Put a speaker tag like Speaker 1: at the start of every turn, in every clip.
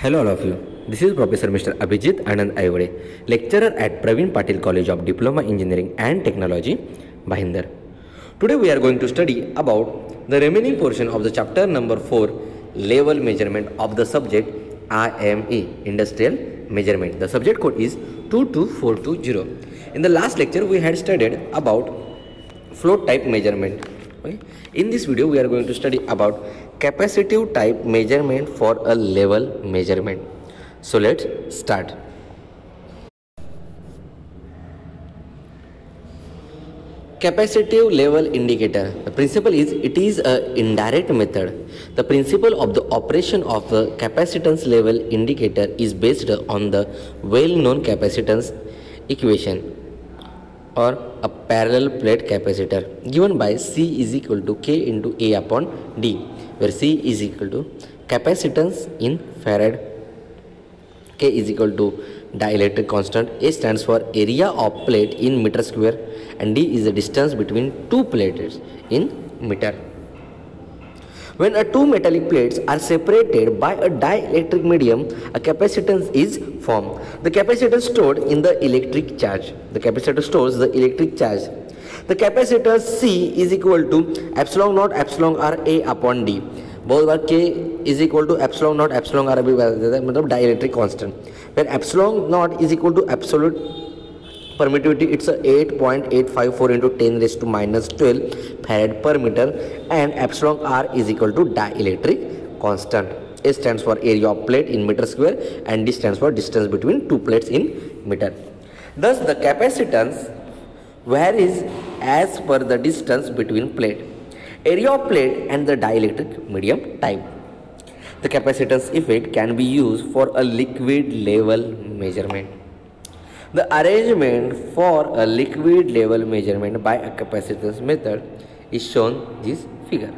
Speaker 1: Hello all of you. This is Professor Mr. Abhijit Anand Ayode, lecturer at Praveen Patil College of Diploma Engineering and Technology, Bhayandar. Today we are going to study about the remaining portion of the chapter number 4, level measurement of the subject IME, industrial measurement. The subject code is 22420. In the last lecture we had studied about flow type measurement. Okay. In this video we are going to study about capacitive type measurement for a level measurement. So let's start. Capacitive level indicator. The principle is it is an indirect method. The principle of the operation of the capacitance level indicator is based on the well-known capacitance equation or a parallel plate capacitor given by C is equal to K into A upon D, where C is equal to capacitance in farad, K is equal to dielectric constant, A stands for area of plate in meter square, and D is the distance between two plates in meter. When two metallic plates are separated by a dielectric medium, a capacitance is formed. The capacitor stored in the electric charge. The capacitor stores the electric charge. The capacitor C is equal to epsilon naught epsilon R A upon D. बहुत बार K is equal to epsilon naught epsilon R भी बता देता है, मतलब dielectric constant. When epsilon naught is equal to absolute permittivity, it's a 8.854 into 10 raised to minus 12 farad per meter, and epsilon R is equal to dielectric constant. A stands for area of plate in meter square and D stands for distance between two plates in meter. Thus the capacitance varies as per the distance between plate, area of plate and the dielectric medium type. The capacitance effect can be used for a liquid level measurement. The arrangement for a liquid level measurement by a capacitance method is shown this figure.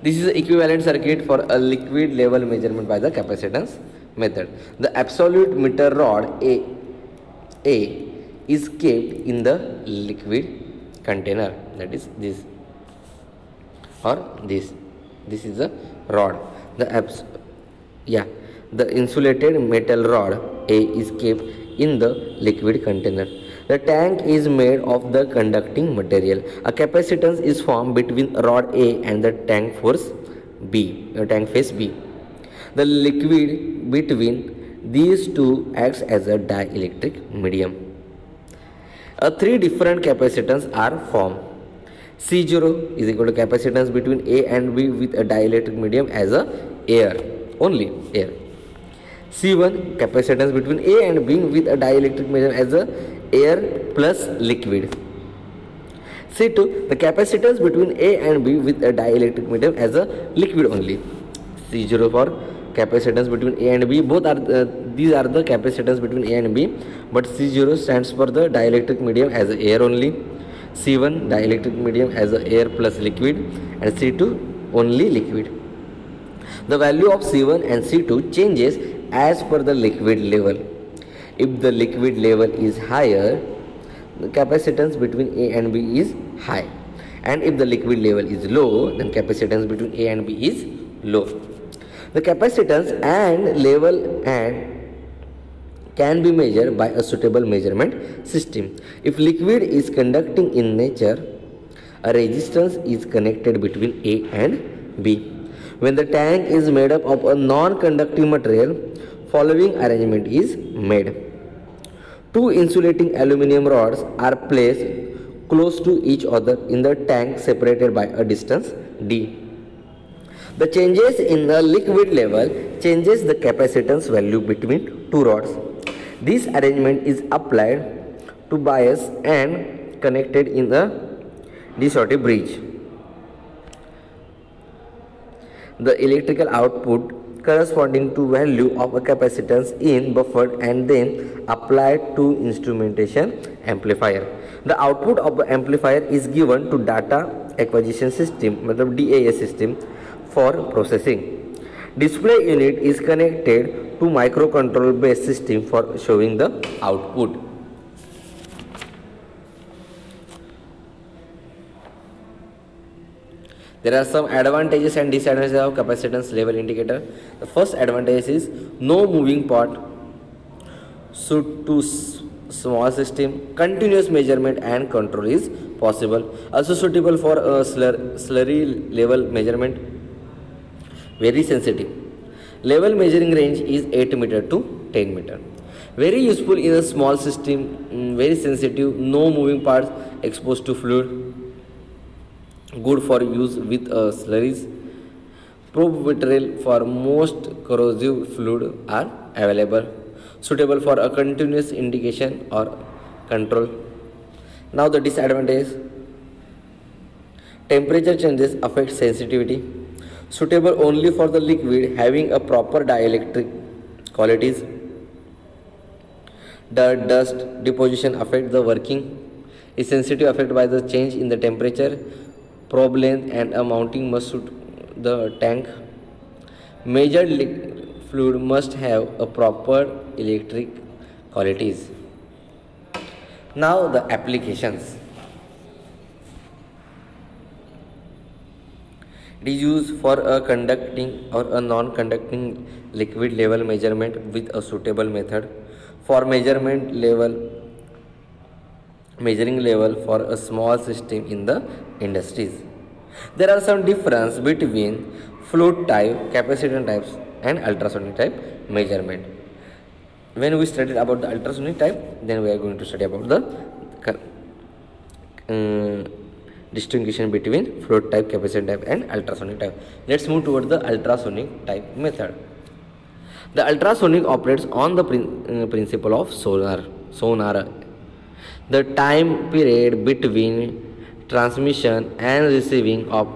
Speaker 1: This is the equivalent circuit for a liquid level measurement by the capacitance method. The absolute meter rod A is kept in the liquid container, that is this or this. This is the rod. The insulated metal rod A is kept in the liquid container. The tank is made of the conducting material. A capacitance is formed between rod A and the tank face B. The liquid between these two acts as a dielectric medium. Three different capacitance are formed. C0 is equal to capacitance between A and B with a dielectric medium as a air, only air. C1 capacitance between A and B with a dielectric medium as a air plus liquid. C2 the capacitance between A and B with a dielectric medium as a liquid only. C0 for capacitance between A and B, both are these are the capacitance between A and B, but C0 stands for the dielectric medium as a air only. C1 dielectric medium as a air plus liquid, and C2 only liquid. The value of C1 and C2 changes as per the liquid level. If the liquid level is higher, the capacitance between A and B is high, and if the liquid level is low, then capacitance between A and B is low. The capacitance and level and can be measured by a suitable measurement system. If liquid is conducting in nature, a resistance is connected between A and B. When the tank is made up of a non-conducting material, following arrangement is made. Two insulating aluminum rods are placed close to each other in the tank separated by a distance D. The changes in the liquid level changes the capacitance value between two rods. This arrangement is applied to bias and connected in the de Sauty bridge. The electrical output corresponding to value of a capacitance in buffered and then applied to instrumentation amplifier. The output of the amplifier is given to data acquisition system, मतलब DAS system, for processing. Display unit is connected to microcontroller based system for showing the output. There are some advantages and disadvantages of capacitance level indicator. The first advantage is no moving part, suit to small system, continuous measurement and control is possible. Also suitable for a slurry level measurement, very sensitive. Level measuring range is 8 meter to 10 meter. Very useful in a small system, very sensitive, no moving parts exposed to fluid. Good for use with slurries. Probe material for most corrosive fluid are available. Suitable for a continuous indication or control. Now the disadvantage. Temperature changes affect sensitivity. Suitable only for the liquid having a proper dielectric qualities. Dirt, dust, deposition affect the working. Is sensitive affected by the change in the temperature. Probe length and a mounting must suit the tank. Measured fluid must have a proper electric qualities. Now the applications. It is used for a conducting or a non-conducting liquid level measurement with a suitable method. For measuring level for a small system in the industries. There are some difference between fluid type, capacitance types and ultrasonic type measurement. When we studied about the ultrasonic type, then we are going to study about the distinction between fluid type, capacitance type and ultrasonic type. Let's move toward the ultrasonic type method. The ultrasonic operates on the principle of sonar. The time period between transmission and receiving of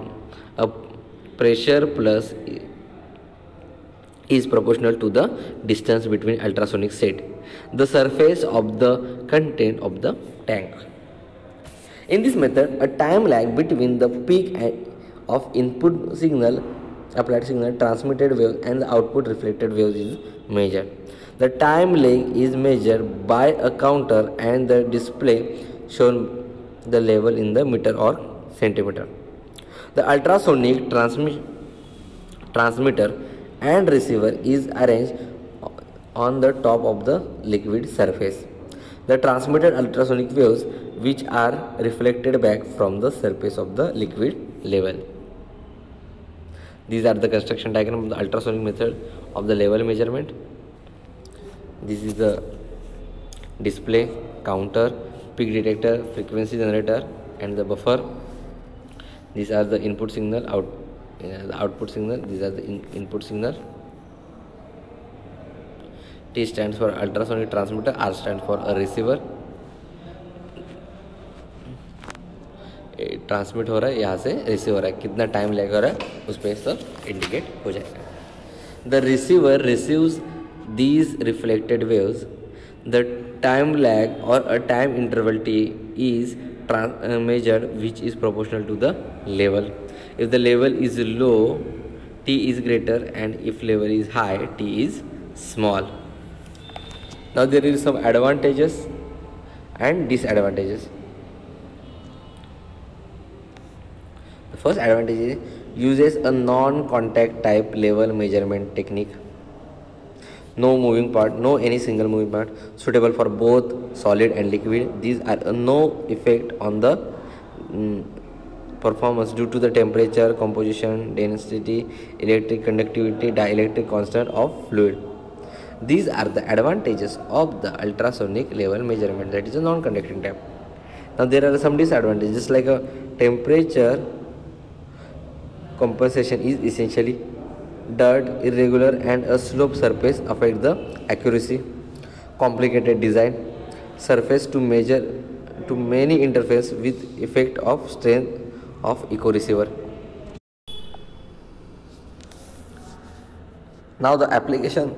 Speaker 1: a pressure plus is proportional to the distance between ultrasonic set, the surface of the content of the tank. In this method, a time lag between the peak of input signal, applied signal, transmitted wave and the output reflected waves is measured. The time lag is measured by a counter and the display shown the level in the meter or centimeter. The ultrasonic transmitter and receiver is arranged on the top of the liquid surface. The transmitted ultrasonic waves which are reflected back from the surface of the liquid level. These are the construction diagram of the ultrasonic method of the level measurement. This is the display, counter, peak detector, frequency generator and the buffer. These are the input signal, the output signal. These are the input signal. T stands for ultrasonic transmitter, R stands for a receiver. Transmit हो रहा है, यहाँ से receive हो रहा है, कितना time लग रहा है उस पर सब इंडिकेट हो जाएगा. The receiver receives these reflected waves. The time lag or a time interval t is measured which is proportional to the level. If the level is low, t is greater, and if level is high, t is small. Now there is some advantages and disadvantages. The first advantage is uses a non-contact type level measurement technique. No moving part, no any single moving part, suitable for both solid and liquid. These are no effect on the performance due to the temperature, composition, density, electric conductivity, dielectric constant of fluid. These are the advantages of the ultrasonic level measurement, that is a non-conducting type. Now there are some disadvantages, just like a temperature compensation is essentially dirt, irregular and a slope surface affect the accuracy. Complicated design, surface to measure to many interface with effect of strength of echo receiver. Now the application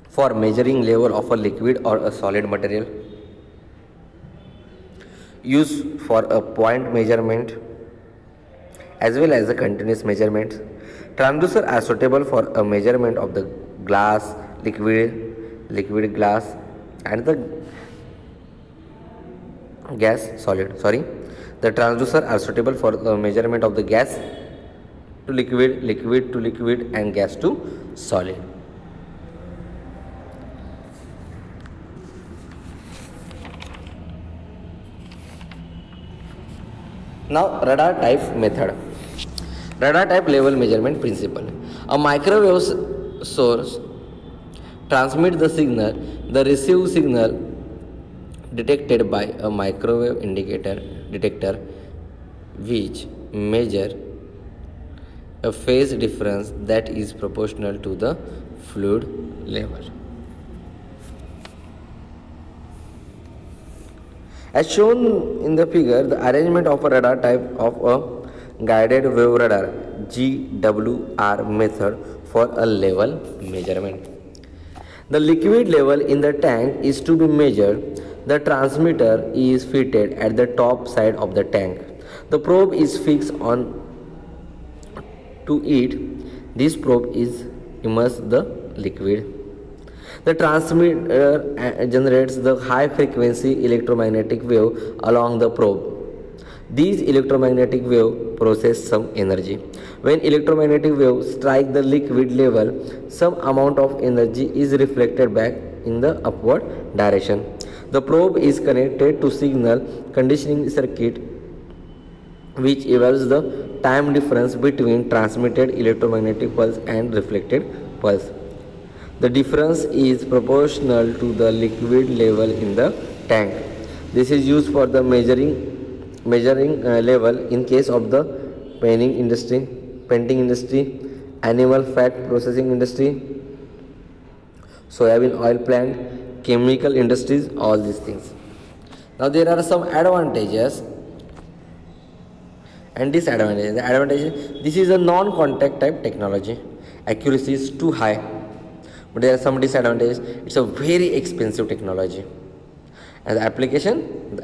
Speaker 1: for measuring level of a liquid or a solid material. Used for a point measurement as well as a continuous measurement. Transducers are suitable for a measurement of the glass, liquid glass and the gas solid. The transducers are suitable for the measurement of the gas, to liquid, liquid to liquid, and gas to solid. Now, radar type method. Radar type level measurement principle. A microwave source transmits the signal. The received signal detected by a microwave indicator detector which measure a phase difference that is proportional to the fluid level. As shown in the figure, the arrangement of a radar type of a guided wave radar GWR method for a level measurement. The liquid level in the tank is to be measured. The transmitter is fitted at the top side of the tank. The probe is fixed on to it. This probe is immerses the liquid. The transmitter generates the high frequency electromagnetic wave along the probe. These electromagnetic waves process some energy. When electromagnetic waves strike the liquid level, some amount of energy is reflected back in the upward direction. The probe is connected to signal conditioning circuit which evaluates the time difference between transmitted electromagnetic pulse and reflected pulse. The difference is proportional to the liquid level in the tank. This is used for the measuring level in case of the painting industry, animal fat processing industry, soybean oil plant, chemical industries, all these things. Now there are some advantages and disadvantages. The advantage: this is a non-contact type technology. Accuracy is too high. But there are some disadvantages. It's a very expensive technology. And the application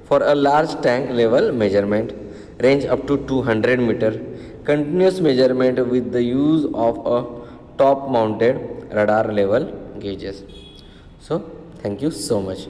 Speaker 1: for a large tank level measurement, range up to 200 meter, continuous measurement with the use of a top mounted radar level gauges. So thank you so much.